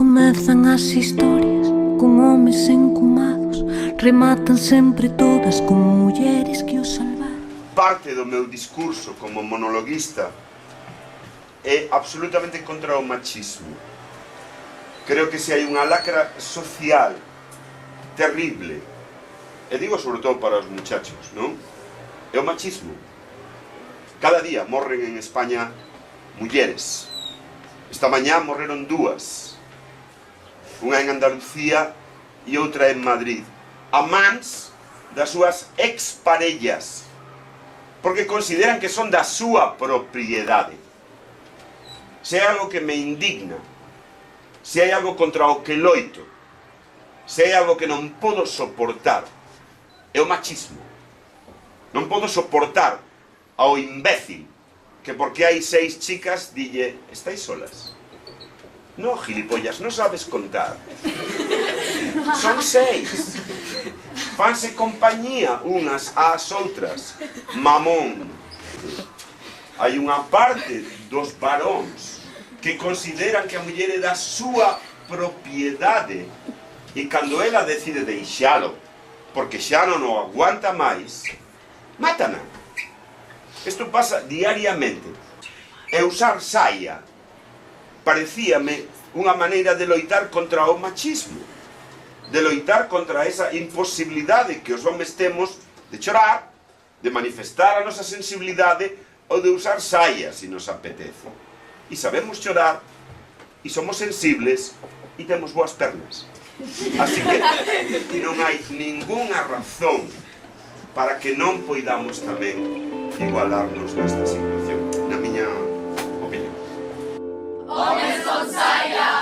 Comezan as historias con homes encumados, rematan sempre todas con mulleres que os salvaron. Parte do meu discurso como monologuista é absolutamente contra o machismo. Creo que se hai unha lacra social terrible, e digo sobre todo para os muchachos, non? É o machismo. Cada día morren en España mulleres. Esta mañá morreron dúas, unha en Andalucía e outra en Madrid, a mans das súas exparellas, porque consideran que son da súa propiedade. Se hai algo que me indigna, se hai algo contra o que loito, se hai algo que non podo soportar, é o machismo. Non podo soportar ao imbécil que porque hai 6 chicas dille, estáis solas? No, gilipollas, non sabes contar. Son 6. Fanse compañía unas ás outras. Mamón. Hai unha parte dos varóns que consideran que a muller é da súa propiedade e cando ela decide deixalo porque xa non o aguanta máis, mátana. Isto pasa diariamente. E usar saia parecíame unha maneira de loitar contra o machismo, de loitar contra esa imposibilidade que os homes temos de chorar, de manifestar a nosa sensibilidade ou de usar saia se nos apetece. E sabemos chorar, e somos sensibles, e temos boas pernas. Así que non hai ningunha razón para que non poidamos tamén igualarnos nesta situación, na miña opinión. Homes con saia!